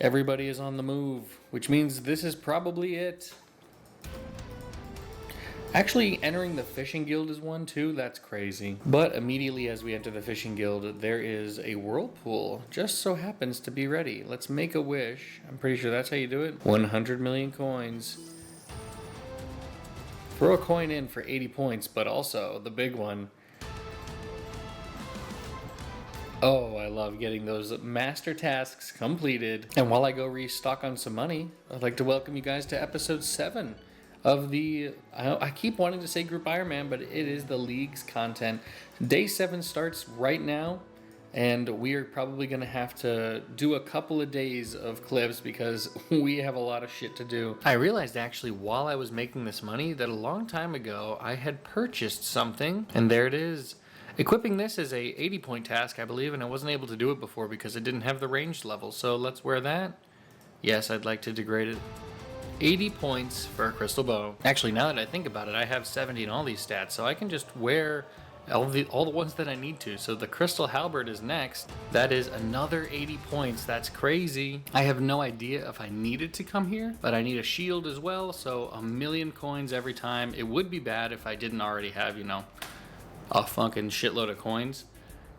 Everybody is on the move, which means this is probably it. Actually, entering the fishing guild is one too, that's crazy. But immediately as we enter the fishing guild, there is a whirlpool. Just so happens to be ready. Let's make a wish. I'm pretty sure that's how you do it. 100 million coins. Throw a coin in for 80 points, but also the big one. Oh, I love getting those master tasks completed. And while I go restock on some money, I'd like to welcome you guys to episode 7 of the, I keep wanting to say Group Iron Man, but it is the League's content. Day 7 starts right now, and we are probably going to have to do a couple of days of clips because we have a lot of shit to do. I realized actually while I was making this money that a long time ago I had purchased something, and there it is. Equipping this is a 80 point task, I believe, and I wasn't able to do it before because it didn't have the ranged level. So let's wear that. Yes, I'd like to degrade it. 80 points for a crystal bow. Actually, now that I think about it, I have 70 in all these stats, so I can just wear all the ones that I need to. So the crystal halberd is next. That is another 80 points. That's crazy. I have no idea if I needed to come here, but I need a shield as well, so 1,000,000 coins every time. It would be bad if I didn't already have, a fucking shitload of coins.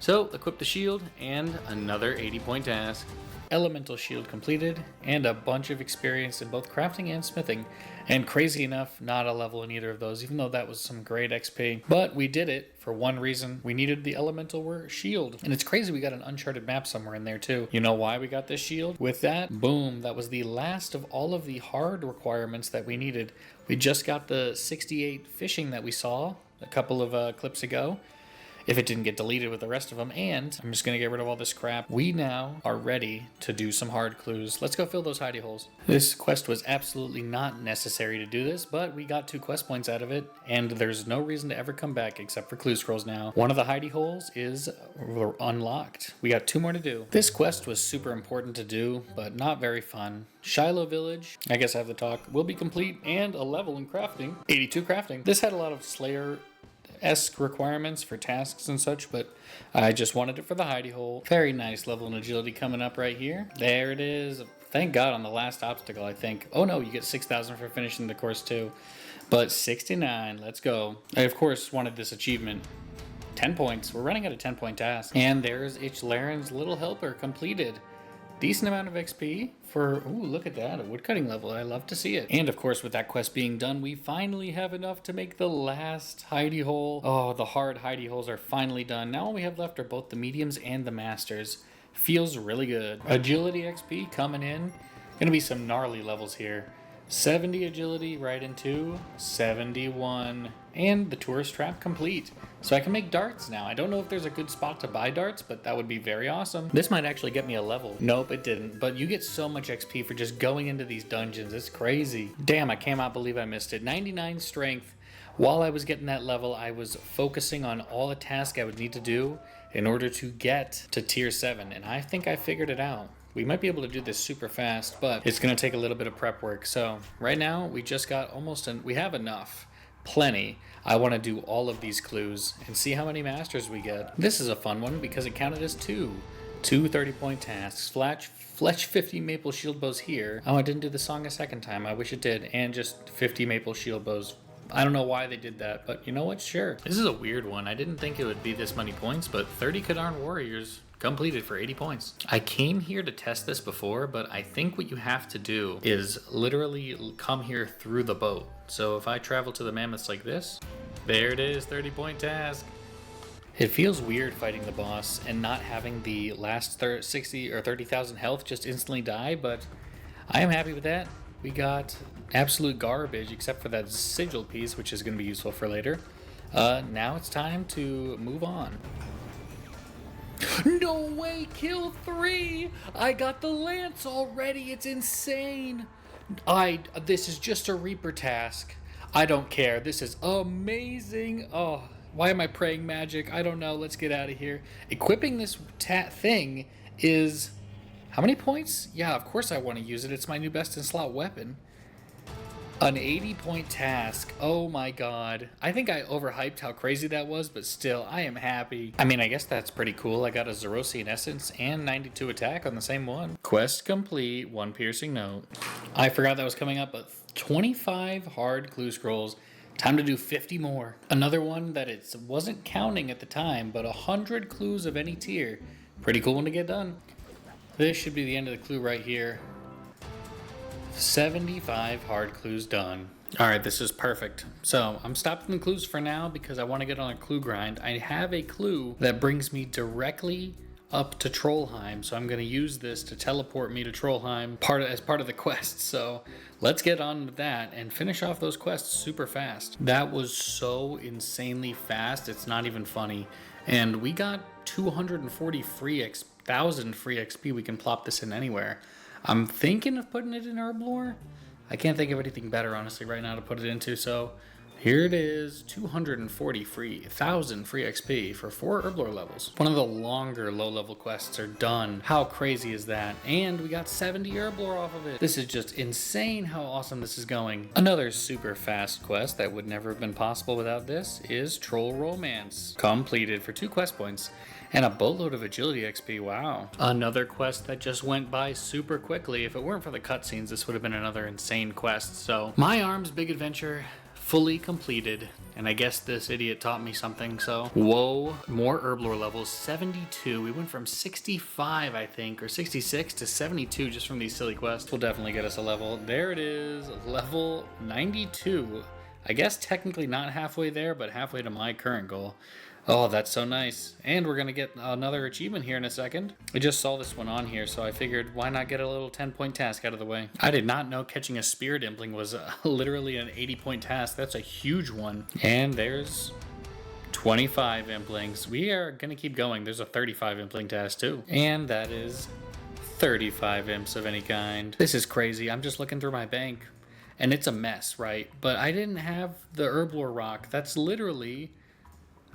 So equip the shield and another 80 point task. Elemental shield completed and a bunch of experience in both crafting and smithing. And crazy enough, not a level in either of those, even though that was some great XP. But we did it for one reason. We needed the elemental shield. And it's crazy we got an uncharted map somewhere in there too. You know why we got this shield? With that, boom, that was the last of all of the hard requirements that we needed. We just got the 68 fishing that we saw a couple of clips ago, if it didn't get deleted with the rest of them, and I'm just going to get rid of all this crap. We now are ready to do some hard clues. Let's go fill those hidey holes. This quest was absolutely not necessary to do this, but we got 2 quest points out of it, and there's no reason to ever come back except for clue scrolls now. One of the hidey holes is unlocked. We got 2 more to do. This quest was super important to do, but not very fun. Shiloh Village, I guess I have the talk, will be complete, and a level in crafting. 82 crafting. This had a lot of Slayer-esque requirements for tasks and such, but I just wanted it for the hidey hole. Very nice level in agility coming up right here. There it is. Thank God on the last obstacle, I think. Oh no, you get 6,000 for finishing the course too. But 69, let's go. I of course wanted this achievement. 10 points. We're running at a 10 point task. And there's Laren's Little Helper completed. Decent amount of XP for, ooh, look at that, a woodcutting level. I love to see it. And of course, with that quest being done, we finally have enough to make the last hidey hole. Oh, the hard hidey holes are finally done. Now all we have left are both the mediums and the masters. Feels really good. Agility XP coming in. Gonna be some gnarly levels here. 70 agility right into 71. And the tourist trap complete. So I can make darts now. I don't know if there's a good spot to buy darts, but that would be very awesome. This might actually get me a level. Nope, it didn't. But you get so much XP for just going into these dungeons. It's crazy. Damn, I cannot believe I missed it. 99 strength. While I was getting that level, I was focusing on all the tasks I would need to do in order to get to tier 7. And I think I figured it out. We might be able to do this super fast, but it's going to take a little bit of prep work. So right now, we just got we have enough. Plenty. I want to do all of these clues and see how many masters we get. This is a fun one because it counted as 2 30 point tasks. Fletch 50 maple shield bows here. Oh, I didn't do the song a second time. I wish it did. And just 50 maple shield bows. I don't know why they did that, but you know what? Sure. This is a weird one. I didn't think it would be this many points, but 30 Kadarn warriors completed for 80 points. I came here to test this before, but I think what you have to do is literally come here through the boat. So if I travel to the mammoths like this, there it is, 30 point task. It feels weird fighting the boss and not having the last 60 or 30,000 health just instantly die, but I am happy with that. We got absolute garbage except for that sigil piece, which is going to be useful for later. Now it's time to move on. No way, kill 3! I got the lance already, it's insane! This is just a Reaper task. I don't care, this is amazing! Oh, why am I praying magic? I don't know, let's get out of here. Equipping this thing is... how many points? Yeah, of course I want to use it, it's my new best in slot weapon. An 80-point task. Oh my god. I think I overhyped how crazy that was, but still, I am happy. I mean, I guess that's pretty cool. I got a Zerosian Essence and 92 attack on the same one. Quest complete, 1 piercing note. I forgot that was coming up, but 25 hard clue scrolls. Time to do 50 more. Another one that it wasn't counting at the time, but 100 clues of any tier. Pretty cool one to get done. This should be the end of the clue right here. 75 hard clues done. Alright, this is perfect. So, I'm stopping the clues for now because I want to get on a clue grind. I have a clue that brings me directly up to Trollheim, so I'm going to use this to teleport me to Trollheim as part of the quest. So, let's get on with that and finish off those quests super fast. That was so insanely fast, it's not even funny. And we got 240 1,000 free XP. We can plop this in anywhere. I'm thinking of putting it in Herblore. I can't think of anything better, honestly, right now to put it into, so here it is, 240 1,000 free XP for 4 Herblore levels. One of the longer low-level quests are done. How crazy is that? And we got 70 Herblore off of it. This is just insane how awesome this is going. Another super fast quest that would never have been possible without this is Troll Romance. Completed for 2 quest points. And a boatload of agility XP, wow. Another quest that just went by super quickly. If it weren't for the cutscenes, this would have been another insane quest. So, My Arms Big Adventure, fully completed. And I guess this idiot taught me something, so. Whoa, more Herblore levels, 72. We went from 65, I think, or 66 to 72 just from these silly quests. Will definitely get us a level. There it is, level 92. I guess technically not halfway there, but halfway to my current goal. Oh, that's so nice. And we're going to get another achievement here in a second. I just saw this one on here, so I figured why not get a little 10-point task out of the way. I did not know catching a Spirit Impling was literally an 80-point task. That's a huge one. And there's 25 Implings. We are going to keep going. There's a 35 Impling task too. And that is 35 Imps of any kind. This is crazy. I'm just looking through my bank. And it's a mess, right? But I didn't have the Herblore Rock. That's literally...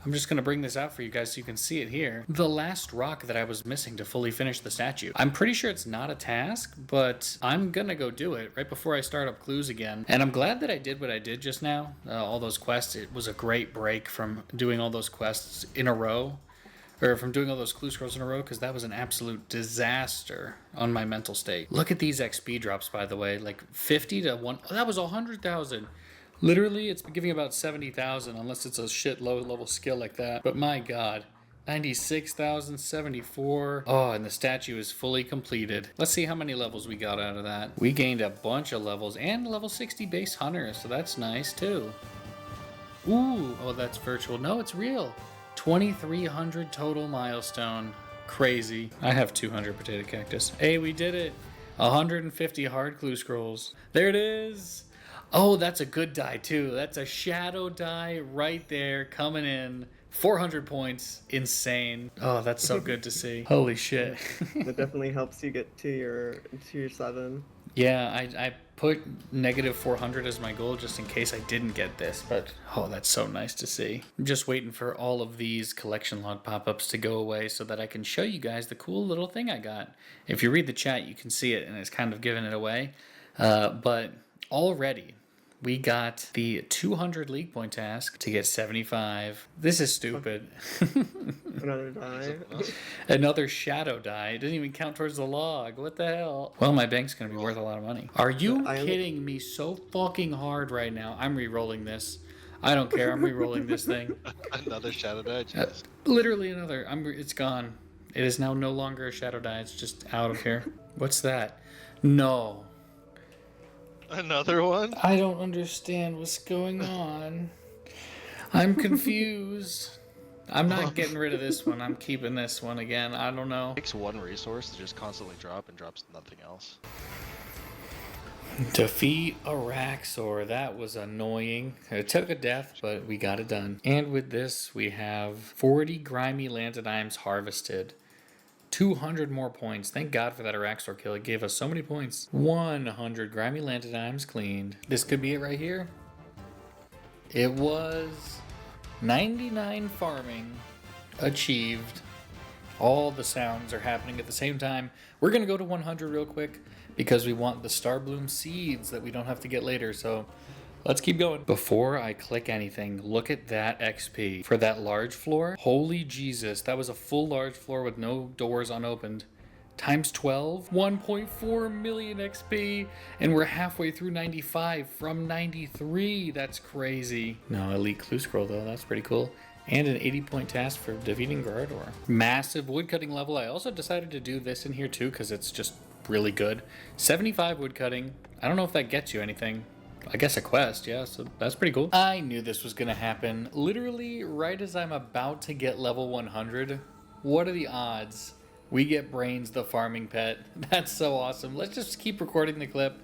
I'm just going to bring this out for you guys so you can see it here. The last rock that I was missing to fully finish the statue. I'm pretty sure it's not a task, but I'm going to go do it right before I start up clues again. And I'm glad that I did what I did just now. All those quests, it was a great break from doing all those quests in a row. Or from doing all those clue scrolls in a row, because that was an absolute disaster on my mental state. Look at these XP drops, by the way. Like 50 to 1... Oh, that was 100,000. Literally, it's giving about 70,000 unless it's a shit low-level skill like that. But my god, 96,000, 74. Oh, and the statue is fully completed. Let's see how many levels we got out of that. We gained a bunch of levels and level 60 base hunter, so that's nice too. Ooh, oh, that's virtual. No, it's real. 2,300 total milestone. Crazy. I have 200 potato cactus. Hey, we did it. 150 hard clue scrolls. There it is. Oh, that's a good die too. That's a shadow die right there coming in. 400 points. Insane. Oh, that's so good to see. Holy shit. That definitely helps you get to your 7. Yeah, I put negative 400 as my goal just in case I didn't get this, but oh, that's so nice to see. I'm just waiting for all of these collection log pop-ups to go away so that I can show you guys the cool little thing I got. If you read the chat, you can see it, and it's kind of giving it away. But already, we got the 200 league point task to get 75. This is stupid. Another die. Another shadow die. It didn't even count towards the log. What the hell? Well, my bank's going to be worth a lot of money. Are you kidding me so fucking hard right now? I'm re-rolling this. I don't care. I'm re-rolling this thing. Another shadow die? Literally another. It's gone. It is now no longer a shadow die. It's just out of here. What's that? No. Another one? I don't understand what's going on. I'm confused. I'm not getting rid of this one. I'm keeping this one again. I don't know. It takes one resource to just constantly drop and drops nothing else. Defeat a Raxor. That was annoying. It took a death, but we got it done. And with this, we have 40 grimy Lantodimes harvested. 200 more points. Thank God for that Araxor kill. It gave us so many points. 100 grimy Lantodimes cleaned. This could be it right here. It was 99 farming achieved. All the sounds are happening at the same time. We're going to go to 100 real quick because we want the Starbloom seeds that we don't have to get later. So let's keep going. Before I click anything, look at that XP for that large floor. Holy Jesus, that was a full large floor with no doors unopened. Times 12, 1.4 million XP, and we're halfway through 95 from 93. That's crazy. No, elite clue scroll though, that's pretty cool. And an 80-point task for defeating Gardor. Massive woodcutting level. I also decided to do this in here too because it's just really good. 75 woodcutting. I don't know if that gets you anything. I guess a quest, yeah, so that's pretty cool. I knew this was gonna happen. Literally, right as I'm about to get level 100, what are the odds we get Brains the farming pet? That's so awesome. Let's just keep recording the clip.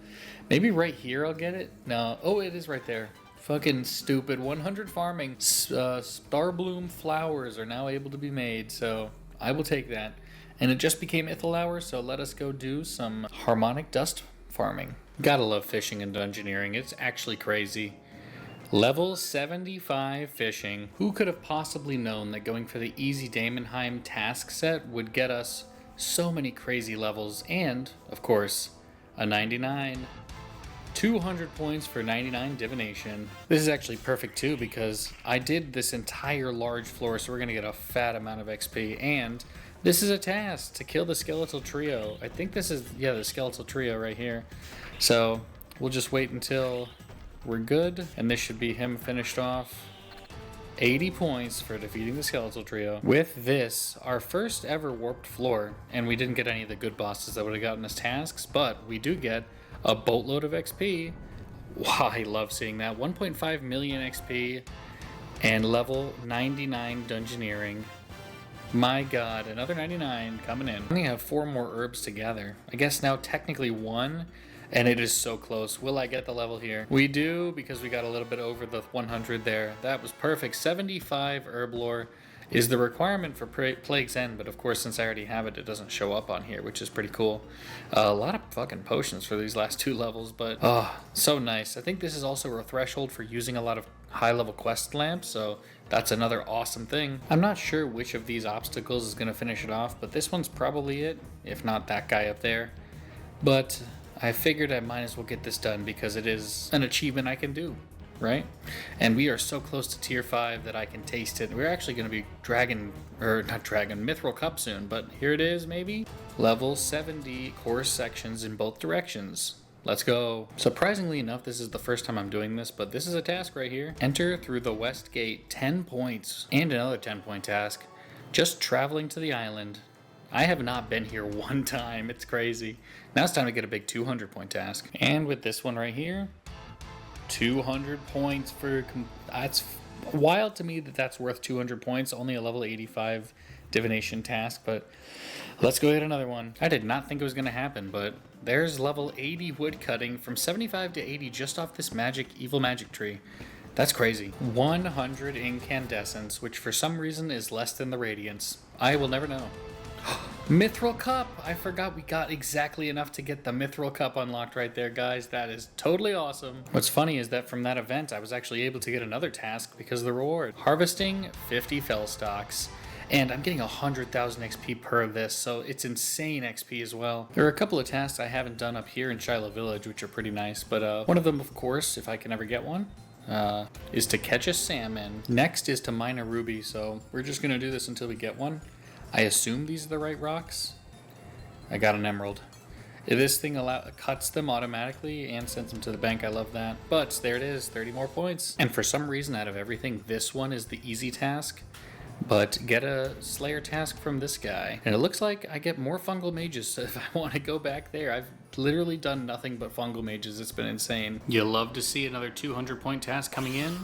Maybe right here I'll get it? No. Oh, it is right there. Fucking stupid. 100 farming. Starbloom flowers are now able to be made, so I will take that. And it just became Ithel hour, so let us go do some harmonic dust farming. Gotta love fishing and dungeoneering. It's actually crazy. Level 75 fishing. Who could have possibly known that going for the easy Daemonheim task set would get us so many crazy levels and, of course, a 99. 200 points for 99 divination. This is actually perfect too because I did this entire large floor, so we're gonna get a fat amount of XP. And this is a task to kill the skeletal trio. I think this is, yeah, the skeletal trio right here. So we'll just wait until we're good, and this should be him finished off. 80 points for defeating the skeletal trio. With this, our first ever warped floor, and we didn't get any of the good bosses that would have gotten us tasks, but we do get a boatload of XP. Wow, I love seeing that. 1.5 million XP and level 99 dungeoneering. My god, another 99 coming in. We only have 4 more herbs to gather. I guess now technically 1. And it is so close. Will I get the level here? We do, because we got a little bit over the 100 there. That was perfect. 75 herb lore is the requirement for Plague's End, but of course, since I already have it, it doesn't show up on here, which is pretty cool. A lot of fucking potions for these last 2 levels, but oh, so nice. I think this is also a threshold for using a lot of high-level quest lamps, so that's another awesome thing. I'm not sure which of these obstacles is going to finish it off, but this one's probably it, if not that guy up there. But I figured I might as well get this done because it is an achievement I can do, right? And we are so close to tier 5 that I can taste it. We're actually going to be Mithril Cup soon, but here it is maybe. Level 70 course sections in both directions. Let's go. Surprisingly enough, this is the first time I'm doing this, but this is a task right here. Enter through the west gate, 10 points, and another 10-point task. Just traveling to the island. I have not been here one time. It's crazy. Now it's time to get a big 200-point task. And with this one right here, 200 points for... That's wild to me that that's worth 200 points. Only a level 85 divination task, but let's go get another one. I did not think it was going to happen, but there's level 80 woodcutting from 75 to 80 just off this evil magic tree. That's crazy. 100 incandescence, which for some reason is less than the radiance. I will never know. Mithril Cup! I forgot we got exactly enough to get the Mithril Cup unlocked right there, guys. That is totally awesome. What's funny is that from that event, I was actually able to get another task because of the reward. Harvesting 50 fell stalks. And I'm getting 100,000 XP per this, so it's insane XP as well. There are a couple of tasks I haven't done up here in Shiloh Village, which are pretty nice, but one of them, of course, if I can ever get one, is to catch a salmon. Next is to mine a ruby, so we're just gonna do this until we get one. I assume these are the right rocks. I got an emerald. This thing cuts them automatically and sends them to the bank. I love that. But there it is, 30 more points. And for some reason, out of everything, this one is the easy task. But get a Slayer task from this guy. And it looks like I get more fungal mages, so if I want to go back there. I've literally done nothing but fungal mages. It's been insane. You love to see another 200-point task coming in.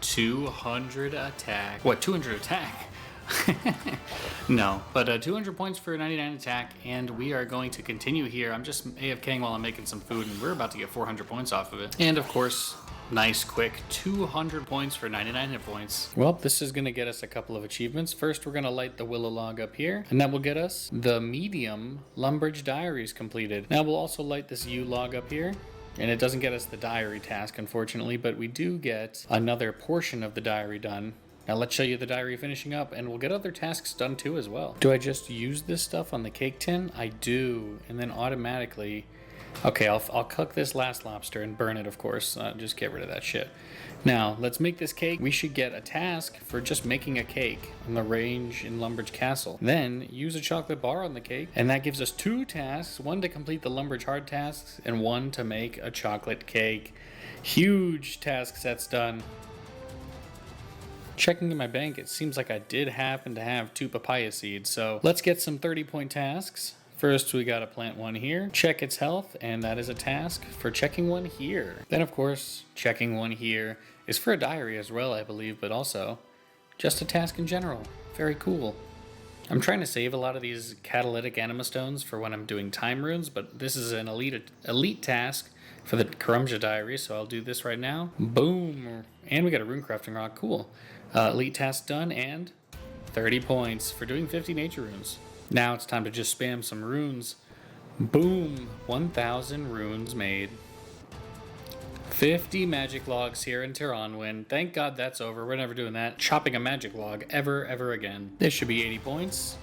200 attack. What, 200 attack? No, but 200 points for 99 attack, and we are going to continue here. I'm just AFKing while I'm making some food, and we're about to get 400 points off of it. And of course, nice quick 200 points for 99 hit points. Well, this is going to get us a couple of achievements. First, we're going to light the willow log up here, and that will get us the medium Lumbridge diaries completed. Now we'll also light this U log up here. And it doesn't get us the diary task, unfortunately, but we do get another portion of the diary done. Now let's show you the diary finishing up, and we'll get other tasks done too as well. Do I just use this stuff on the cake tin? I do, and then automatically... Okay, I'll cook this last lobster and burn it, of course. Just get rid of that shit. Now, let's make this cake. We should get a task for just making a cake on the range in Lumbridge Castle. Then, use a chocolate bar on the cake, and that gives us 2 tasks. 1 to complete the Lumbridge hard tasks, and 1 to make a chocolate cake. Huge task sets done. Checking in my bank, it seems like I did happen to have 2 papaya seeds, so let's get some 30-point tasks. First, we gotta plant 1 here, check its health, and that is a task for checking 1 here. Then, of course, checking 1 here is for a diary as well, I believe, but also just a task in general. Very cool. I'm trying to save a lot of these catalytic anima stones for when I'm doing time runes, but this is an elite task for the Karumja diary, so I'll do this right now. Boom! And we got a rune crafting rock. Cool. Elite task done, and 30 points for doing 50 nature runes. Now it's time to just spam some runes. Boom! 1,000 runes made. 50 magic logs here in Tiranwin. Thank God that's over. We're never doing that. Chopping a magic log ever again. This should be 80 points.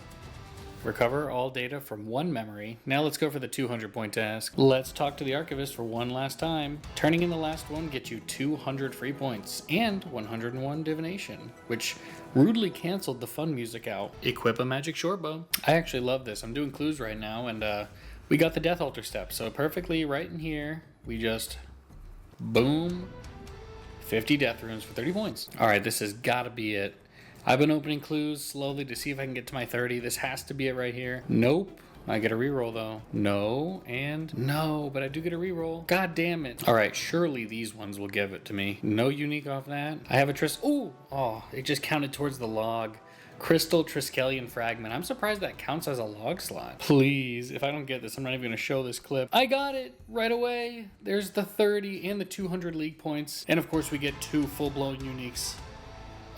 Recover all data from 1 memory. Now let's go for the 200-point task. Let's talk to the archivist for one last time. Turning in the last one gets you 200 free points and 101 divination, which rudely canceled the fun music out. Equip a magic shortbow. I actually love this. I'm doing clues right now, and we got the death altar step, so perfectly right in here, we just boom, 50 death runes for 30 points. All right, this has got to be it. I've been opening clues slowly to see if I can get to my 30. This has to be it right here. Nope. I get a reroll though. No, and no, but I do get a reroll. God damn it. All right, surely these ones will give it to me. No unique off that. I have a it just counted towards the log. Crystal Triskelion Fragment. I'm surprised that counts as a log slot. Please, if I don't get this, I'm not even gonna show this clip. I got it right away. There's the 30 and the 200 league points. And of course we get 2 full-blown uniques.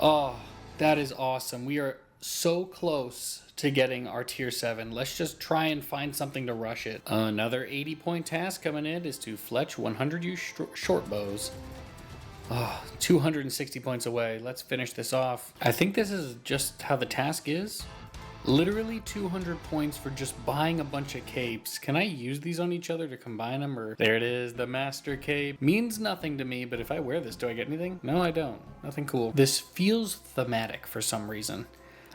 Oh, that is awesome. We are so close to getting our tier 7. Let's just try and find something to rush it. Another 80-point task coming in is to fletch 100 use short bows. 260 points away. Let's finish this off. I think this is just how the task is. Literally 200 points for just buying a bunch of capes. Can I use these on each other to combine them? Or there it is, the master cape. Means nothing to me, but if I wear this, do I get anything? No, I don't. Nothing cool. This feels thematic for some reason.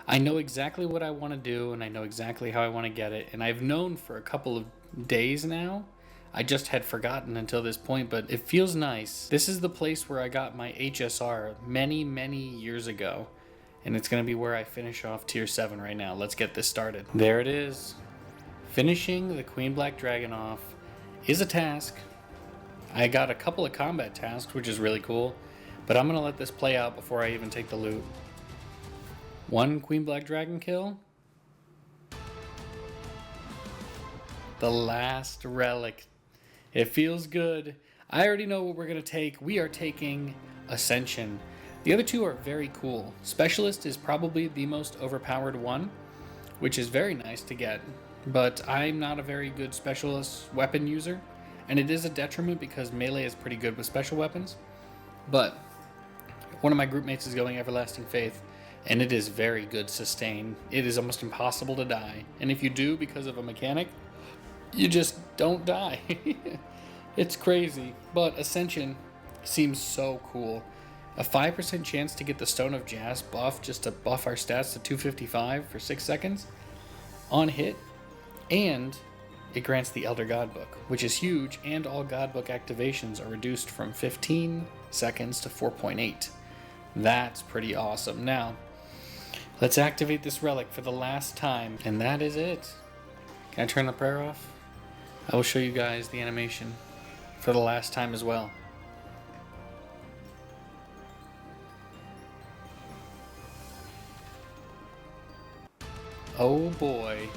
I know exactly what I want to do, and I know exactly how I want to get it, and I've known for a couple of days now. I just had forgotten until this point, but it feels nice. This is the place where I got my HSR many years ago. And it's going to be where I finish off tier 7 right now. Let's get this started. There it is. Finishing the Queen Black Dragon off is a task. I got a couple of combat tasks, which is really cool. But I'm going to let this play out before I even take the loot. 1 Queen Black Dragon kill. The last relic. It feels good. I already know what we're going to take. We are taking Ascension. The other 2 are very cool. Specialist is probably the most overpowered one, which is very nice to get, but I'm not a very good specialist weapon user, and it is a detriment because melee is pretty good with special weapons, but one of my group mates is going Everlasting Faith, and it is very good sustain. It is almost impossible to die, and if you do because of a mechanic, you just don't die. It's crazy, but Ascension seems so cool. A 5% chance to get the Stone of Jas buff just to buff our stats to 255 for 6 seconds on hit, and it grants the Elder Godbook, which is huge, and all Godbook activations are reduced from 15 seconds to 4.8. That's pretty awesome. Now, let's activate this relic for the last time, and that is it. Can I turn the prayer off? I will show you guys the animation for the last time as well. Oh boy.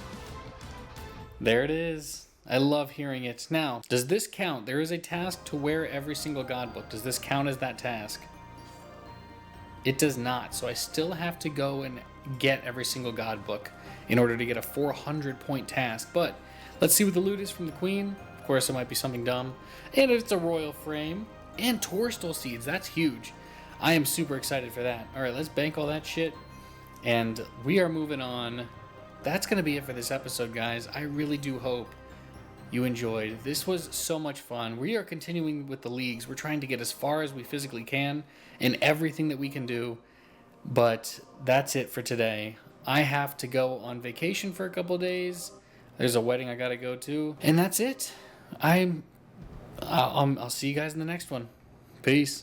There it is. I love hearing it. Now, does this count? There is a task to wear every single godbook. Does this count as that task? It does not, so I still have to go and get every single godbook in order to get a 400-point task. But let's see what the loot is from the queen. Of course, it might be something dumb. And it's a royal frame. And Tourstol seeds, that's huge. I am super excited for that. All right, let's bank all that shit. And we are moving on. That's going to be it for this episode, guys. I really do hope you enjoyed. This was so much fun. We are continuing with the leagues. We're trying to get as far as we physically can in everything that we can do. But that's it for today. I have to go on vacation for a couple days. There's a wedding I got to go to. And that's it. I'll see you guys in the next one. Peace.